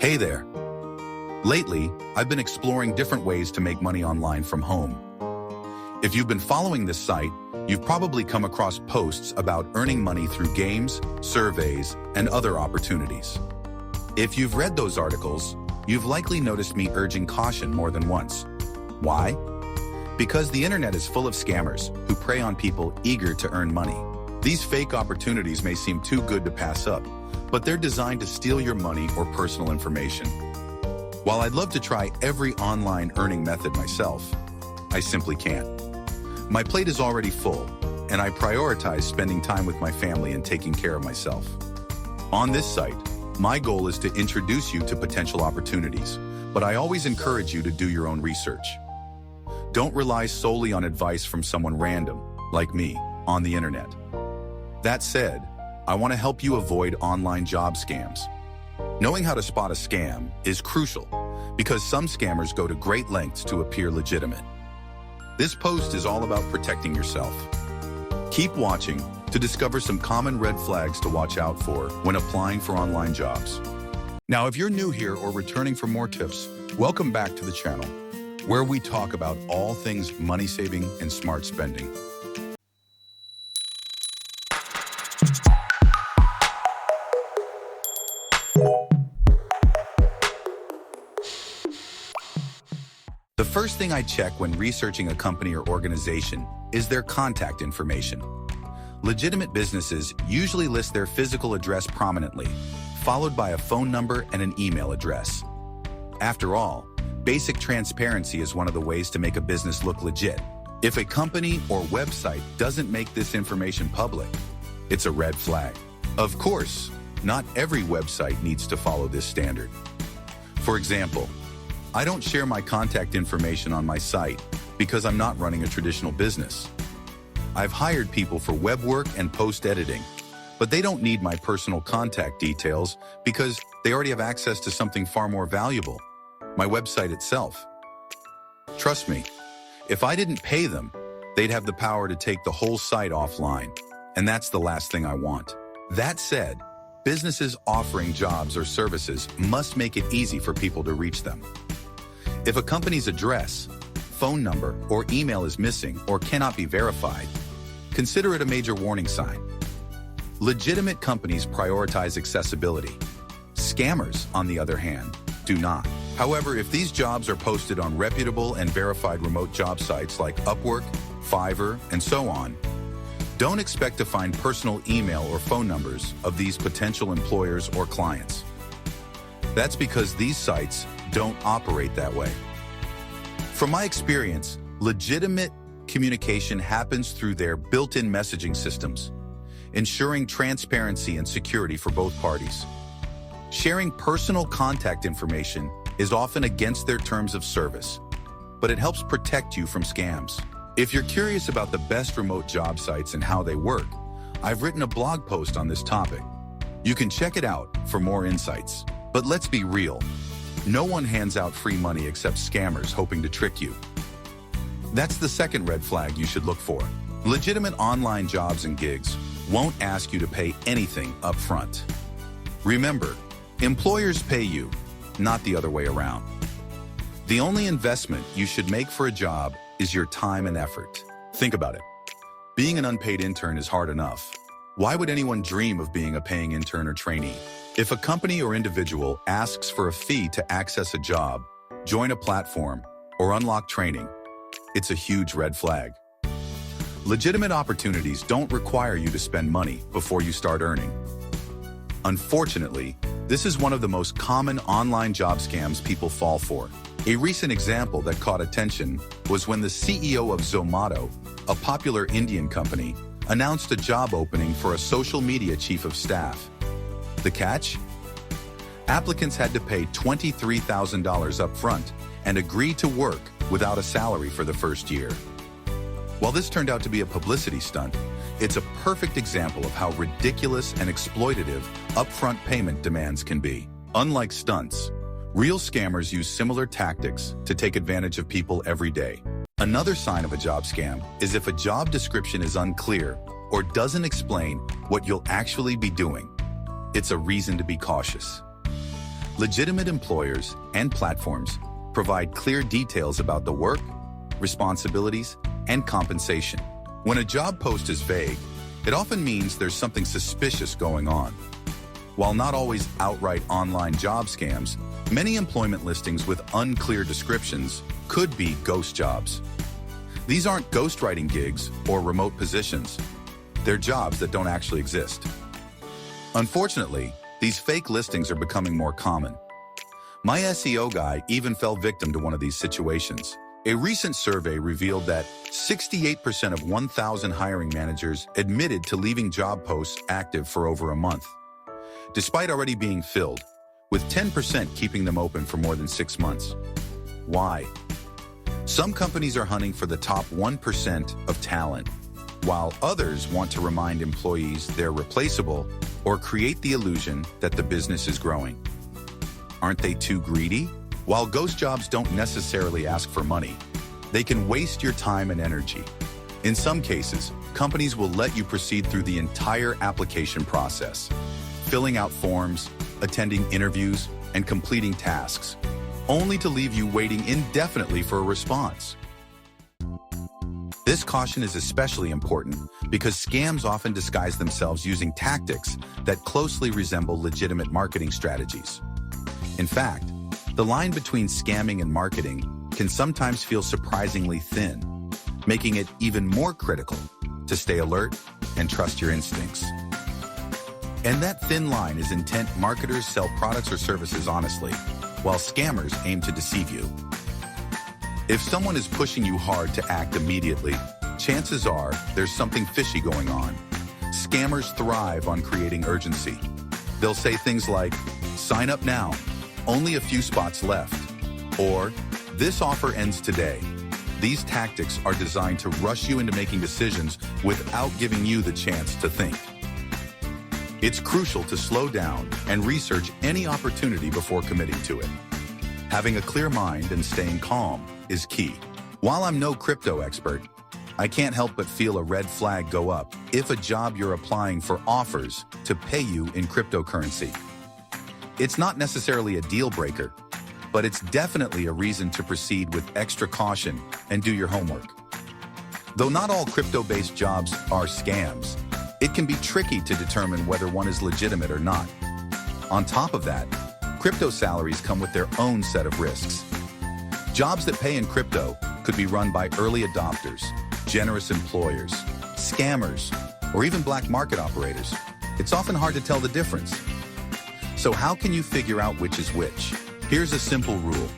Hey there. Lately, I've been exploring different ways to make money online from home. If you've been following this site, you've probably come across posts about earning money through games, surveys, and other opportunities. If you've read those articles, you've likely noticed me urging caution more than once. Why? Because the internet is full of scammers who prey on people eager to earn money. These fake opportunities may seem too good to pass up, but they're designed to steal your money or personal information. While I'd love to try every online earning method myself, I simply can't. My plate is already full, and I prioritize spending time with my family and taking care of myself. On this site, my goal is to introduce you to potential opportunities, but I always encourage you to do your own research. Don't rely solely on advice from someone random, like me, on the internet. That said, I want to help you avoid online job scams. Knowing how to spot a scam is crucial because some scammers go to great lengths to appear legitimate. This post is all about protecting yourself. Keep watching to discover some common red flags to watch out for when applying for online jobs. Now, if you're new here or returning for more tips, welcome back to the channel, where we talk about all things money saving and smart spending. The first thing I check when researching a company or organization is their contact information. Legitimate businesses usually list their physical address prominently, followed by a phone number and an email address. After all, basic transparency is one of the ways to make a business look legit. If a company or website doesn't make this information public, it's a red flag. Of course, not every website needs to follow this standard. For example, I don't share my contact information on my site because I'm not running a traditional business. I've hired people for web work and post editing, but they don't need my personal contact details because they already have access to something far more valuable, my website itself. Trust me, if I didn't pay them, they'd have the power to take the whole site offline, and that's the last thing I want. That said, businesses offering jobs or services must make it easy for people to reach them. If a company's address, phone number, or email is missing or cannot be verified, consider it a major warning sign. Legitimate companies prioritize accessibility. Scammers, on the other hand, do not. However, if these jobs are posted on reputable and verified remote job sites like Upwork, Fiverr, and so on, don't expect to find personal email or phone numbers of these potential employers or clients. That's because these sites don't operate that way. From my experience, legitimate communication happens through their built-in messaging systems, ensuring transparency and security for both parties. Sharing personal contact information is often against their terms of service, but it helps protect you from scams. If you're curious about the best remote job sites and how they work, I've written a blog post on this topic. You can check it out for more insights. But let's be real. No one hands out free money except scammers hoping to trick you. That's the second red flag you should look for. Legitimate online jobs and gigs won't ask you to pay anything up front. Remember, employers pay you, not the other way around. The only investment you should make for a job is your time and effort. Think about it. Being an unpaid intern is hard enough. Why would anyone dream of being a paying intern or trainee? If a company or individual asks for a fee to access a job, join a platform, or unlock training, it's a huge red flag. Legitimate opportunities don't require you to spend money before you start earning. Unfortunately, this is one of the most common online job scams people fall for. A recent example that caught attention was when the CEO of Zomato, a popular Indian company, announced a job opening for a social media chief of staff. The catch? Applicants had to pay $23,000 up front and agree to work without a salary for the first year. While this turned out to be a publicity stunt, it's a perfect example of how ridiculous and exploitative upfront payment demands can be. Unlike stunts, real scammers use similar tactics to take advantage of people every day. Another sign of a job scam is if a job description is unclear or doesn't explain what you'll actually be doing. It's a reason to be cautious. Legitimate employers and platforms provide clear details about the work, responsibilities, and compensation. When a job post is vague, it often means there's something suspicious going on. While not always outright online job scams, many employment listings with unclear descriptions could be ghost jobs. These aren't ghostwriting gigs or remote positions. They're jobs that don't actually exist. Unfortunately, these fake listings are becoming more common. My SEO guy even fell victim to one of these situations. A recent survey revealed that 68% of 1,000 hiring managers admitted to leaving job posts active for over a month, despite already being filled, with 10% keeping them open for more than 6 months. Why? Some companies are hunting for the top 1% of talent, while others want to remind employees they're replaceable or create the illusion that the business is growing. Aren't they too greedy? While ghost jobs don't necessarily ask for money, they can waste your time and energy. In some cases, companies will let you proceed through the entire application process, filling out forms, attending interviews, and completing tasks, only to leave you waiting indefinitely for a response. This caution is especially important because scams often disguise themselves using tactics that closely resemble legitimate marketing strategies. In fact, the line between scamming and marketing can sometimes feel surprisingly thin, making it even more critical to stay alert and trust your instincts. And that thin line is intent. Marketers sell products or services honestly, while scammers aim to deceive you. If someone is pushing you hard to act immediately, chances are there's something fishy going on. Scammers thrive on creating urgency. They'll say things like, "Sign up now, only a few spots left," or "This offer ends today." These tactics are designed to rush you into making decisions without giving you the chance to think. It's crucial to slow down and research any opportunity before committing to it. Having a clear mind and staying calm is key. While I'm no crypto expert, I can't help but feel a red flag go up if a job you're applying for offers to pay you in cryptocurrency. It's not necessarily a deal breaker, but it's definitely a reason to proceed with extra caution and do your homework. Though not all crypto-based jobs are scams, it can be tricky to determine whether one is legitimate or not. On top of that, crypto salaries come with their own set of risks. Jobs that pay in crypto could be run by early adopters, generous employers, scammers, or even black market operators. It's often hard to tell the difference. So how can you figure out which is which? Here's a simple rule.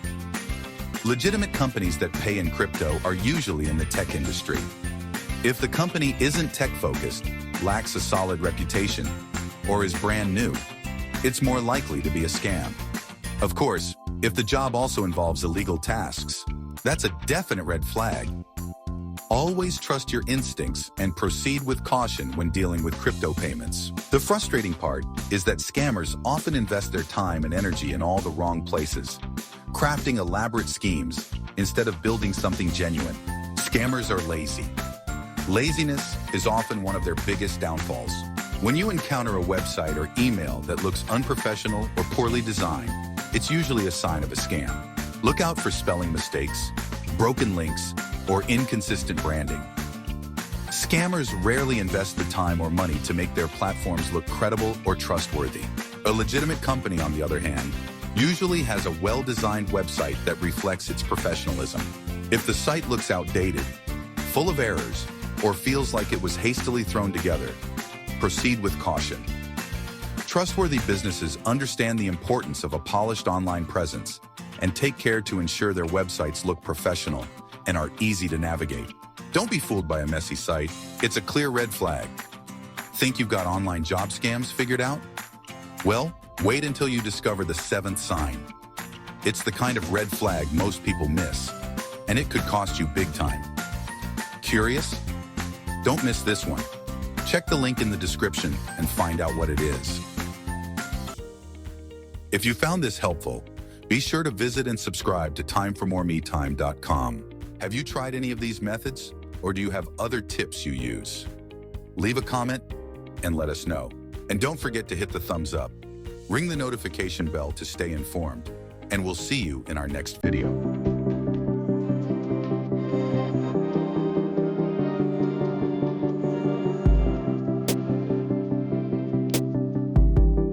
Legitimate companies that pay in crypto are usually in the tech industry. If the company isn't tech-focused, lacks a solid reputation, or is brand new, it's more likely to be a scam. Of course, if the job also involves illegal tasks, that's a definite red flag. Always trust your instincts and proceed with caution when dealing with crypto payments. The frustrating part is that scammers often invest their time and energy in all the wrong places, crafting elaborate schemes instead of building something genuine. Scammers are lazy. Laziness is often one of their biggest downfalls. When you encounter a website or email that looks unprofessional or poorly designed, it's usually a sign of a scam. Look out for spelling mistakes, broken links, or inconsistent branding. Scammers rarely invest the time or money to make their platforms look credible or trustworthy. A legitimate company, on the other hand, usually has a well-designed website that reflects its professionalism. If the site looks outdated, full of errors, or feels like it was hastily thrown together, proceed with caution. Trustworthy businesses understand the importance of a polished online presence and take care to ensure their websites look professional and are easy to navigate. Don't be fooled by a messy site. It's a clear red flag. Think you've got online job scams figured out? Well, wait until you discover the 7th sign. It's the kind of red flag most people miss, and it could cost you big time. Curious? Don't miss this one. Check the link in the description and find out what it is. If you found this helpful, be sure to visit and subscribe to timeformoremetime.com. Have you tried any of these methods, or do you have other tips you use? Leave a comment and let us know. And don't forget to hit the thumbs up. Ring the notification bell to stay informed, and we'll see you in our next video.